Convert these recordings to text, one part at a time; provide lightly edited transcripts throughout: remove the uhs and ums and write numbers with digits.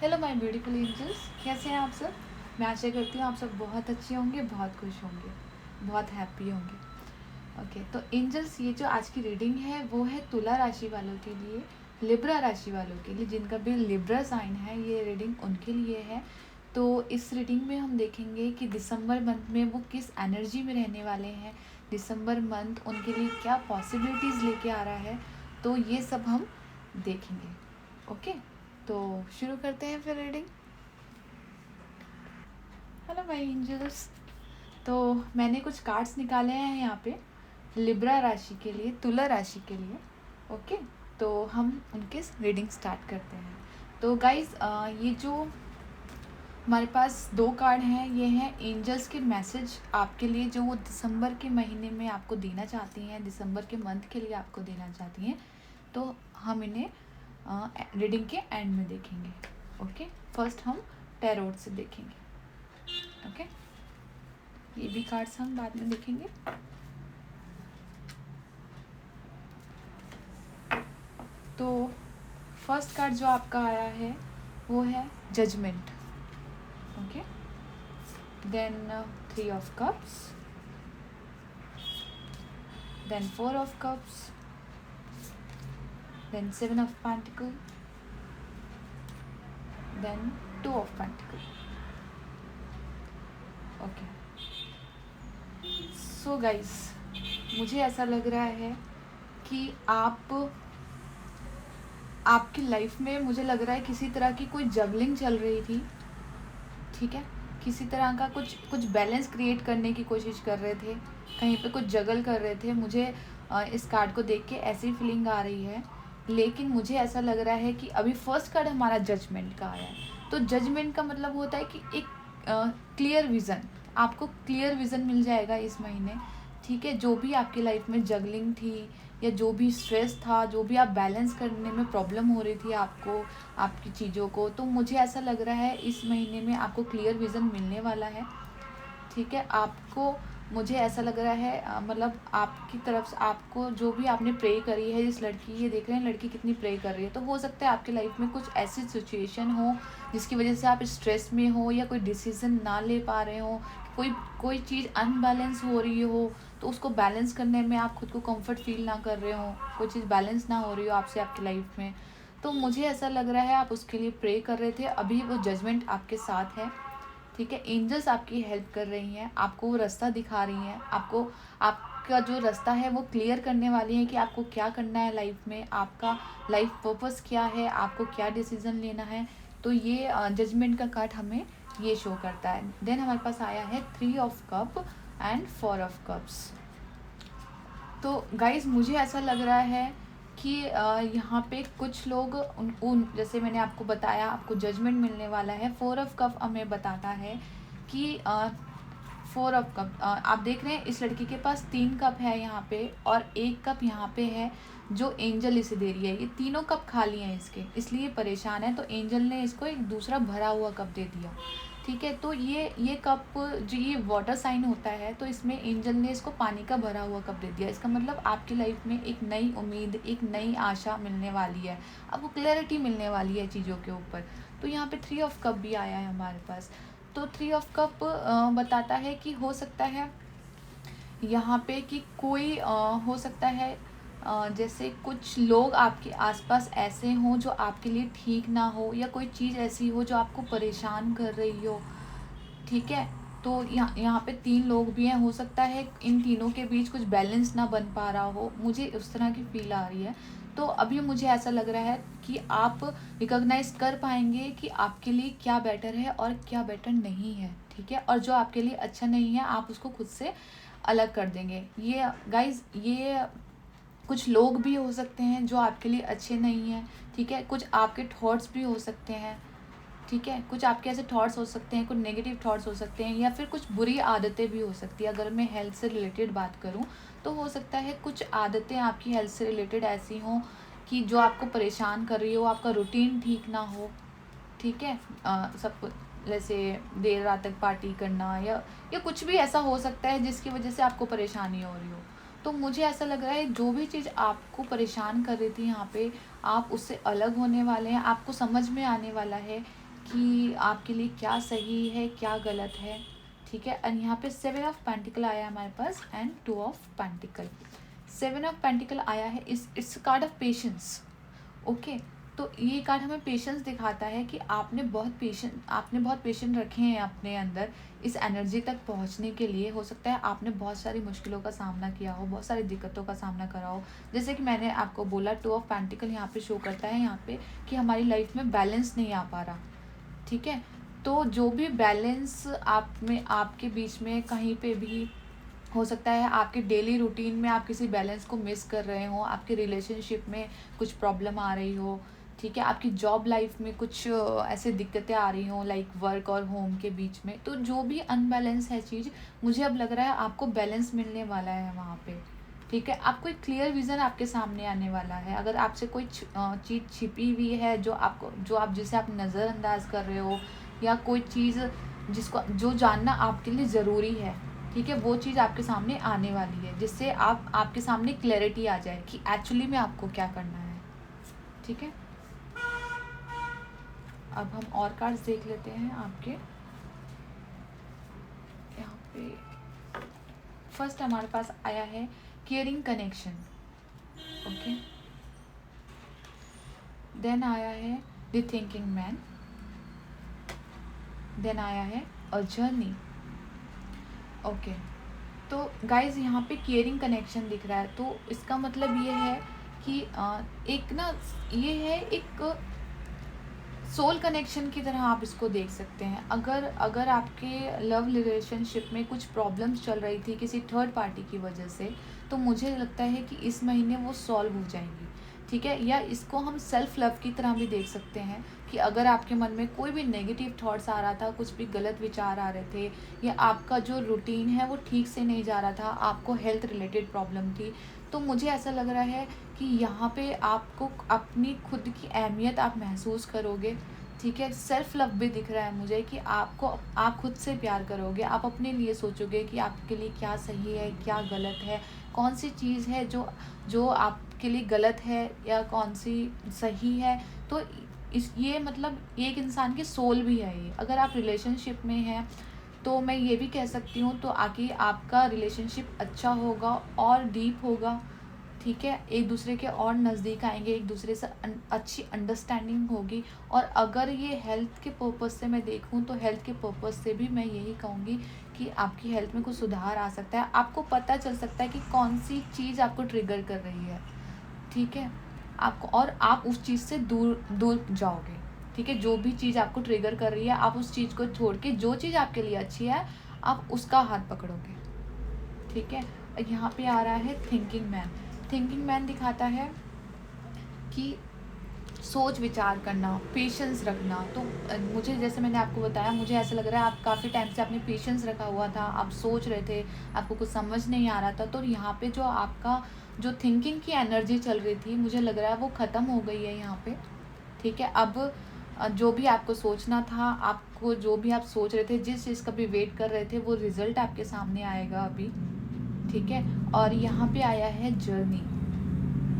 Hello my beautiful angels, कैसे हैं आप सब। मैं आशा करती हूँ आप सब बहुत अच्छे होंगे, बहुत खुश होंगे, बहुत हैप्पी होंगे। ओके, तो एंजल्स, ये जो आज की रीडिंग है वो है तुला राशि वालों के लिए, लिब्रा राशि वालों के लिए, जिनका भी लिब्रा साइन है, ये रीडिंग उनके लिए है। तो इस रीडिंग में हम देखेंगे कि दिसंबर मंथ में वो किस एनर्जी में रहने वाले हैं, दिसंबर मंथ उनके लिए क्या पॉसिबिलिटीज़ लेके आ रहा है, तो ये सब हम देखेंगे। ओके, तो शुरू करते हैं फिर रीडिंग। हेलो माय एंजल्स, तो मैंने कुछ कार्ड्स निकाले हैं यहाँ पे लिब्रा राशि के लिए, तुला राशि के लिए। ओके, तो हम उनके रीडिंग स्टार्ट करते हैं। तो गाइज, ये जो हमारे पास दो कार्ड हैं, ये हैं एंजल्स के मैसेज आपके लिए, जो वो दिसंबर के महीने में आपको देना चाहती हैं, दिसंबर के मंथ के लिए आपको देना चाहती हैं। तो हम इन्हें रीडिंग के एंड में देखेंगे। ओके, फर्स्ट हम टैरोट से देखेंगे। ओके, ये भी कार्ड्स हम बाद में देखेंगे। तो फर्स्ट कार्ड जो आपका आया है वो है judgement. Okay, then 3 of cups, then 4 of cups, then 7 of pentacle, then 2 of pentacle. Okay, so guys, मुझे ऐसा लग रहा है कि आपकी लाइफ में, मुझे लग रहा है किसी तरह की कोई जगलिंग चल रही थी। ठीक है, किसी तरह का कुछ बैलेंस क्रिएट करने की कोशिश कर रहे थे, कहीं पे कुछ जगल कर रहे थे। मुझे इस कार्ड को देख के ऐसी फीलिंग आ रही है। लेकिन मुझे ऐसा लग रहा है कि अभी फर्स्ट कार्ड हमारा जजमेंट का आया है। तो जजमेंट का मतलब होता है कि एक क्लियर विज़न, आपको क्लियर विज़न मिल जाएगा इस महीने। ठीक है, जो भी आपकी लाइफ में जगलिंग थी या जो भी स्ट्रेस था, जो भी आप बैलेंस करने में प्रॉब्लम हो रही थी आपको, आपकी चीज़ों को, तो मुझे ऐसा लग रहा है इस महीने में आपको क्लियर विज़न मिलने वाला है। ठीक है, आपको, मुझे ऐसा लग रहा है मतलब आपकी तरफ से आपको जो भी आपने प्रे करी है, जिस लड़की, ये देख रहे हैं लड़की कितनी प्रे कर रही है, तो हो सकता है आपकी लाइफ में कुछ ऐसी सिचुएशन हो जिसकी वजह से आप स्ट्रेस में हो या कोई डिसीज़न ना ले पा रहे हो, कोई चीज़ अनबैलेंस हो रही हो, तो उसको बैलेंस करने में आप खुद को कंफर्ट फील ना कर रहे हो, कोई चीज़ बैलेंस ना हो रही हो आपसे आपकी लाइफ में। तो मुझे ऐसा लग रहा है आप उसके लिए प्रे कर रहे थे, अभी वो जजमेंट आपके साथ है। ठीक है, एंजल्स आपकी हेल्प कर रही हैं, आपको वो रास्ता दिखा रही हैं, आपको आपका जो रास्ता है वो क्लियर करने वाली हैं कि आपको क्या करना है लाइफ में, आपका लाइफ पर्पस क्या है, आपको क्या डिसीज़न लेना है। तो ये जजमेंट का कार्ड हमें ये शो करता है। देन हमारे पास आया है 3 of cup and 4 of cups. तो गाइज, मुझे ऐसा लग रहा है कि यहाँ पे कुछ लोग उन जैसे मैंने आपको बताया, आपको जजमेंट मिलने वाला है। 4 ऑफ कप हमें बताता है कि 4 ऑफ कप, आप देख रहे हैं इस लड़की के पास 3 कप है यहाँ पे, और 1 कप यहाँ पे है जो एंजल इसे दे रही है। ये तीनों कप खाली हैं इसके, इसलिए परेशान है। तो एंजल ने इसको एक दूसरा भरा हुआ कप दे दिया। ठीक है, तो ये कप, जो ये वाटर साइन होता है, तो इसमें एंजल ने इसको पानी का भरा हुआ कप दे दिया। इसका मतलब आपकी लाइफ में एक नई उम्मीद, एक नई आशा मिलने वाली है, आपको क्लैरिटी मिलने वाली है चीज़ों के ऊपर। तो यहाँ पे 3 ऑफ कप भी आया है हमारे पास। तो 3 ऑफ कप बताता है कि हो सकता है यहाँ पे कि कोई हो सकता है जैसे कुछ लोग आपके आसपास ऐसे हों जो आपके लिए ठीक ना हो, या कोई चीज़ ऐसी हो जो आपको परेशान कर रही हो। ठीक है, तो यहाँ पे 3 लोग भी हैं, हो सकता है इन तीनों के बीच कुछ बैलेंस ना बन पा रहा हो, मुझे उस तरह की फील आ रही है। तो अभी मुझे ऐसा लग रहा है कि आप रिकॉग्नाइज कर पाएंगे कि आपके लिए क्या बेटर है और क्या बेटर नहीं है। ठीक है, और जो आपके लिए अच्छा नहीं है आप उसको खुद से अलग कर देंगे। ये गाइज, ये कुछ लोग भी हो सकते हैं जो आपके लिए अच्छे नहीं हैं। ठीक है, कुछ आपके थॉट्स भी हो सकते हैं। ठीक है, कुछ आपके ऐसे थॉट्स हो सकते हैं, कुछ नेगेटिव थॉट्स हो सकते हैं, या फिर कुछ बुरी आदतें भी हो सकती है। अगर मैं हेल्थ से रिलेटेड बात करूं, तो हो सकता है कुछ आदतें आपकी हेल्थ से रिलेटेड ऐसी हों कि जो आपको परेशान कर रही हो, आपका रूटीन ठीक ना हो। ठीक है, सब कुछ जैसे देर रात तक पार्टी करना, या कुछ भी ऐसा हो सकता है जिसकी वजह से आपको परेशानी हो रही हो। तो मुझे ऐसा लग रहा है जो भी चीज़ आपको परेशान कर रही थी यहाँ पे, आप उससे अलग होने वाले हैं। आपको समझ में आने वाला है कि आपके लिए क्या सही है क्या गलत है, ठीक है। और यहाँ पे 7 ऑफ पेंटिकल आया है हमारे पास and 2 of pentacles. 7 of pentacles आया है, it's card of patience, okay. तो ये कार्ड हमें पेशेंस दिखाता है कि आपने बहुत पेशेंट रखे हैं अपने अंदर इस एनर्जी तक पहुंचने के लिए। हो सकता है आपने बहुत सारी मुश्किलों का सामना किया हो, बहुत सारी दिक्कतों का सामना करा हो। जैसे कि मैंने आपको बोला 2 ऑफ पेंटिकल यहाँ पे शो करता है यहाँ पे कि हमारी लाइफ में बैलेंस नहीं आ पा रहा, ठीक है। तो जो भी बैलेंस आप में आपके बीच में कहीं पे भी हो सकता है, आपके डेली रूटीन में आप किसी बैलेंस को मिस कर रहे हो, आपके रिलेशनशिप में कुछ प्रॉब्लम आ रही हो, ठीक है, आपकी जॉब लाइफ में कुछ ऐसे दिक्कतें आ रही हो लाइक वर्क और होम के बीच में। तो जो भी अनबैलेंस है चीज़, मुझे अब लग रहा है आपको बैलेंस मिलने वाला है वहाँ पे, ठीक है। आपको एक क्लियर विज़न आपके सामने आने वाला है। अगर आपसे कोई चीज़ छिपी हुई है जो आप जिसे आप नज़रअंदाज कर रहे हो, या कोई चीज़ जिसको जो जानना आपके लिए ज़रूरी है, ठीक है, वो चीज़ आपके सामने आने वाली है, जिससे आपके सामने क्लैरिटी आ जाए कि एक्चुअली में आपको क्या करना है, ठीक है। अब हम और कार्ड्स देख लेते हैं आपके यहाँ पे। फर्स्ट हमारे पास आया है केयरिंग कनेक्शन, ओके। देन आया है द थिंकिंग मैन, देन आया है अ जर्नी, ओके। तो गाइज यहाँ पे केयरिंग कनेक्शन दिख रहा है, तो इसका मतलब ये है कि एक ना ये है एक सोल कनेक्शन की तरह आप इसको देख सकते हैं। अगर आपके लव रिलेशनशिप में कुछ प्रॉब्लम्स चल रही थी किसी थर्ड पार्टी की वजह से, तो मुझे लगता है कि इस महीने वो सॉल्व हो जाएंगी, ठीक है। या इसको हम सेल्फ लव की तरह भी देख सकते हैं कि अगर आपके मन में कोई भी नेगेटिव थॉट्स आ रहा था, कुछ भी गलत विचार आ रहे थे, या आपका जो रूटीन है वो ठीक से नहीं जा रहा था, आपको हेल्थ रिलेटेड प्रॉब्लम थी, तो मुझे ऐसा लग रहा है कि यहाँ पे आपको अपनी खुद की अहमियत आप महसूस करोगे, ठीक है। सेल्फ लव भी दिख रहा है मुझे कि आप खुद से प्यार करोगे, आप अपने लिए सोचोगे कि आपके लिए क्या सही है क्या गलत है, कौन सी चीज़ है जो आपके लिए गलत है या कौन सी सही है। तो ये मतलब एक इंसान की सोल भी है ये। अगर आप रिलेशनशिप में हैं तो मैं ये भी कह सकती हूँ, तो आगे आपका रिलेशनशिप अच्छा होगा और डीप होगा, ठीक है। एक दूसरे के और नज़दीक आएंगे, एक दूसरे से अच्छी अंडरस्टैंडिंग होगी। और अगर ये हेल्थ के पर्पज़ से मैं देखूँ तो हेल्थ के पर्पज़ से भी मैं यही कहूँगी कि आपकी हेल्थ में कुछ सुधार आ सकता है। आपको पता चल सकता है कि कौन सी चीज़ आपको ट्रिगर कर रही है, ठीक है, आपको, और आप उस चीज़ से दूर दूर जाओगे, ठीक है। जो भी चीज़ आपको ट्रिगर कर रही है, आप उस चीज़ को छोड़ के जो चीज़ आपके लिए अच्छी है आप उसका हाथ पकड़ोगे, ठीक है। यहाँ पे आ रहा है थिंकिंग मैन। थिंकिंग मैन दिखाता है कि सोच विचार करना, पेशेंस रखना। तो मुझे, जैसे मैंने आपको बताया, मुझे ऐसा लग रहा है आप काफ़ी टाइम से आपने पेशेंस रखा हुआ था, आप सोच रहे थे, आपको कुछ समझ नहीं आ रहा था। तो यहाँ पे जो आपका जो थिंकिंग की एनर्जी चल रही थी, मुझे लग रहा है वो ख़त्म हो गई है यहाँ पे, ठीक है। अब जो भी आपको सोचना था, आपको जो भी आप सोच रहे थे, जिस चीज़ का भी वेट कर रहे थे, वो रिज़ल्ट आपके सामने आएगा अभी, ठीक है। और यहाँ पे आया है जर्नी,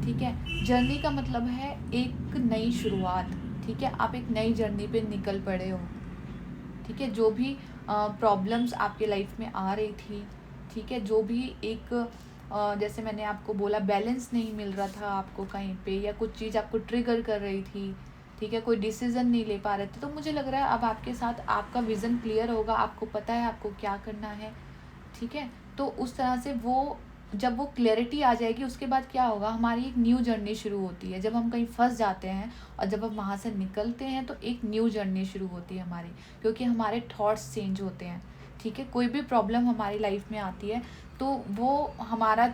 ठीक है। जर्नी का मतलब है एक नई शुरुआत, ठीक है। आप एक नई जर्नी पे निकल पड़े हो, ठीक है। जो भी प्रॉब्लम्स आपके लाइफ में आ रही थी, ठीक है, जो भी एक जैसे मैंने आपको बोला बैलेंस नहीं मिल रहा था आपको कहीं पे, या कुछ चीज़ आपको ट्रिगर कर रही थी, ठीक है, कोई डिसीज़न नहीं ले पा रहे थे, तो मुझे लग रहा है अब आपके साथ आपका विज़न क्लियर होगा, आपको पता है आपको क्या करना है, ठीक है। तो उस तरह से जब वो क्लैरिटी आ जाएगी, उसके बाद क्या होगा, हमारी एक न्यू जर्नी शुरू होती है। जब हम कहीं फंस जाते हैं और जब हम वहाँ से निकलते हैं तो एक न्यू जर्नी शुरू होती है हमारी, क्योंकि हमारे थॉट्स चेंज होते हैं, ठीक है। कोई भी प्रॉब्लम हमारी लाइफ में आती है तो वो हमारा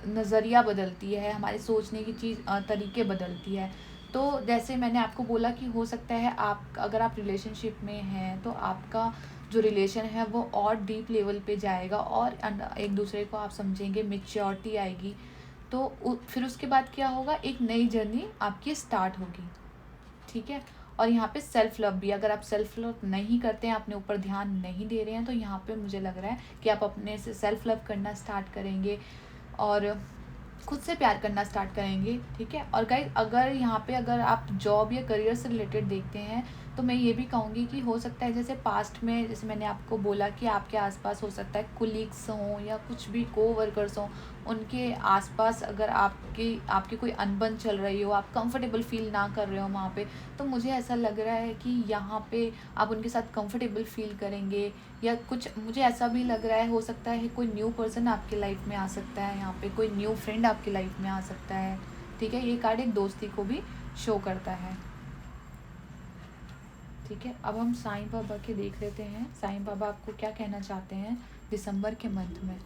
नज़रिया बदलती है, हमारे सोचने की तरीके बदलती है। तो जैसे मैंने आपको बोला कि हो सकता है अगर आप रिलेशनशिप में हैं तो आपका जो रिलेशन है वो और डीप लेवल पे जाएगा और एक दूसरे को आप समझेंगे, मैच्योरिटी आएगी। तो फिर उसके बाद क्या होगा, एक नई जर्नी आपकी स्टार्ट होगी, ठीक है। और यहाँ पे सेल्फ लव भी, अगर आप सेल्फ लव नहीं करते हैं, अपने ऊपर ध्यान नहीं दे रहे हैं, तो यहाँ पे मुझे लग रहा है कि आप अपने से सेल्फ लव करना स्टार्ट करेंगे और खुद से प्यार करना स्टार्ट करेंगे, ठीक है। और गाइस, अगर यहाँ पे अगर आप जॉब या करियर से रिलेटेड देखते हैं तो मैं ये भी कहूँगी कि हो सकता है जैसे पास्ट में, जैसे मैंने आपको बोला कि आपके आसपास हो सकता है कुलीग्स हों या कुछ भी कोवर्कर्स हों, उनके आसपास अगर आपकी कोई अनबन चल रही हो, आप कंफर्टेबल फील ना कर रहे हो वहाँ पे, तो मुझे ऐसा लग रहा है कि यहाँ पे आप उनके साथ कंफर्टेबल फील करेंगे। या कुछ मुझे ऐसा भी लग रहा है, हो सकता है कोई न्यू पर्सन आपकी लाइफ में आ सकता है, यहाँ पे कोई न्यू फ्रेंड आपकी लाइफ में आ सकता है। ठीक है, ये कार्ड एक दोस्ती को भी शो करता है। ठीक है, अब हम साईं बाबा के देख लेते हैं, साईं बाबा आपको क्या कहना चाहते हैं दिसंबर के मंथ में।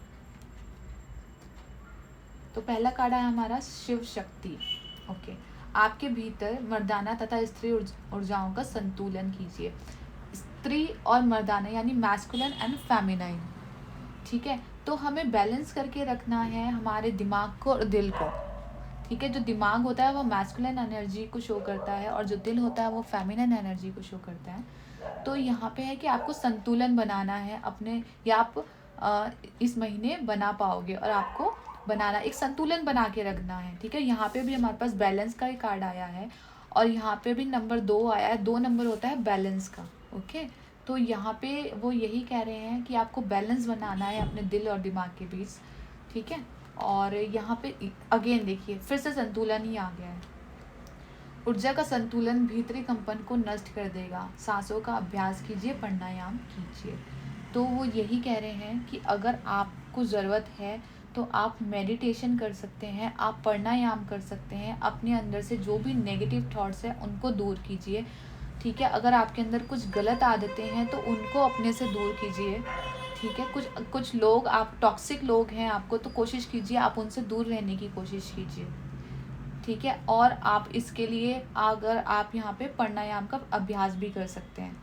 तो पहला कार्ड है हमारा शिव शक्ति। ओके, आपके भीतर मर्दाना तथा स्त्री ऊर्जाओं का संतुलन कीजिए। स्त्री और मर्दाना यानी मैस्कुलिन एंड फेमिनाइन। ठीक है, तो हमें बैलेंस करके रखना है हमारे दिमाग को और दिल को। ठीक है, जो दिमाग होता है वो मैस्कुलिन एनर्जी को शो करता है और जो दिल होता है वो फेमिनिन एनर्जी को शो करता है। तो यहाँ पे है कि आपको संतुलन बनाना है अपने, या आप इस महीने बना पाओगे, और आपको बनाना, एक संतुलन बना के रखना है। ठीक है, यहाँ पे भी हमारे पास बैलेंस का ही कार्ड आया है और यहाँ पे भी नंबर 2 आया है। 2 नंबर होता है बैलेंस का। ओके, तो यहाँ पे वो यही कह रहे हैं कि आपको बैलेंस बनाना है अपने दिल और दिमाग के बीच। ठीक है, और यहाँ पे अगेन देखिए फिर से संतुलन ही आ गया है। ऊर्जा का संतुलन भीतरी कंपन को नष्ट कर देगा। सांसों का अभ्यास कीजिए, प्राणायाम कीजिए। तो वो यही कह रहे हैं कि अगर आपको ज़रूरत है तो आप मेडिटेशन कर सकते हैं, आप प्राणायाम कर सकते हैं, अपने अंदर से जो भी नेगेटिव थॉट्स हैं उनको दूर कीजिए। ठीक है, अगर आपके अंदर कुछ गलत आदतें हैं तो उनको अपने से दूर कीजिए। ठीक है, कुछ लोग, आप टॉक्सिक लोग हैं आपको, तो कोशिश कीजिए आप उनसे दूर रहने की कोशिश कीजिए। ठीक है, और आप इसके लिए अगर आप यहाँ पे प्राणायाम का अभ्यास भी कर सकते हैं।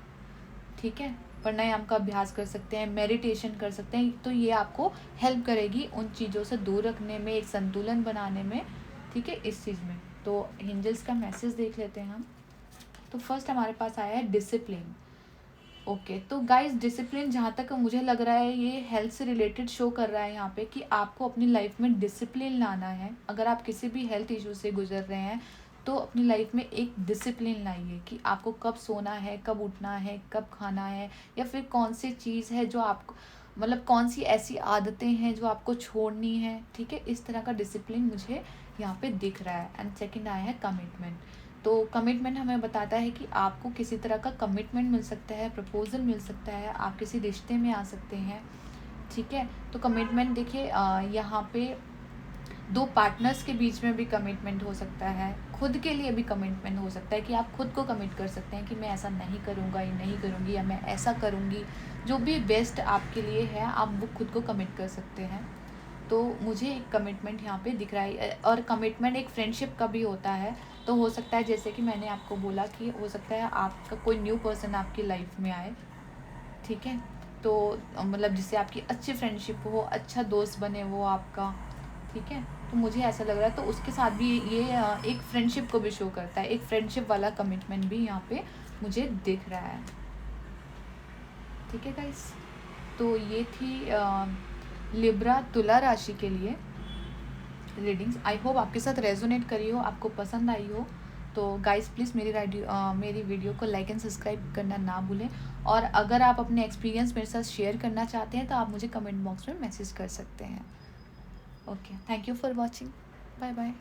ठीक है, प्राणायाम का अभ्यास कर सकते हैं, मेडिटेशन कर सकते हैं, तो ये आपको हेल्प करेगी उन चीज़ों से दूर रखने में, एक संतुलन बनाने में। ठीक है, इस चीज़ में तो एंजल्स का मैसेज देख लेते हैं हम। तो फर्स्ट हमारे पास आया है डिसिप्लिन। ओके, तो गाइस डिसिप्लिन जहाँ तक मुझे लग रहा है ये हेल्थ से रिलेटेड शो कर रहा है यहाँ पे कि आपको अपनी लाइफ में डिसिप्लिन लाना है। अगर आप किसी भी हेल्थ इशू से गुजर रहे हैं तो अपनी लाइफ में एक डिसिप्लिन लाइए कि आपको कब सोना है, कब उठना है, कब खाना है, या फिर कौन सी चीज़ है जो आपको, मतलब कौन सी ऐसी आदतें हैं जो आपको छोड़नी है। ठीक है, इस तरह का डिसिप्लिन मुझे यहाँ पे दिख रहा है। एंड सेकेंड आया है कमिटमेंट। तो कमिटमेंट हमें बताता है कि आपको किसी तरह का कमिटमेंट मिल सकता है, प्रपोजल मिल सकता है, आप किसी रिश्ते में आ सकते हैं। ठीक है, तो कमिटमेंट देखिए यहाँ पे 2 पार्टनर्स के बीच में भी कमिटमेंट हो सकता है, खुद के लिए भी कमिटमेंट हो सकता है कि आप खुद को कमिट कर सकते हैं कि मैं ऐसा नहीं करूँगा या नहीं करूँगी, या मैं ऐसा करूँगी। जो भी बेस्ट आपके लिए है आप वो खुद को कमिट कर सकते हैं। तो मुझे एक कमिटमेंट यहाँ पे दिख रहा है, और कमिटमेंट एक फ्रेंडशिप का भी होता है। तो हो सकता है जैसे कि मैंने आपको बोला कि हो सकता है आपका कोई न्यू पर्सन आपकी लाइफ में आए। ठीक है, तो मतलब जिससे आपकी अच्छी फ्रेंडशिप हो, अच्छा दोस्त बने वो आपका। ठीक है, तो मुझे ऐसा लग रहा है, तो उसके साथ भी ये एक फ्रेंडशिप को भी शो करता है, एक फ्रेंडशिप वाला कमिटमेंट भी यहाँ पे मुझे दिख रहा है। ठीक है गाइस, तो ये थी लिब्रा तुला राशि के लिए रीडिंग्स। आई होप आपके साथ रेजोनेट करी हो, आपको पसंद आई हो। तो गाइस प्लीज़ मेरी वीडियो को लाइक एंड सब्सक्राइब करना ना भूलें, और अगर आप अपने एक्सपीरियंस मेरे साथ शेयर करना चाहते हैं तो आप मुझे कमेंट बॉक्स में मैसेज कर सकते हैं। Okay, thank you for watching, bye bye.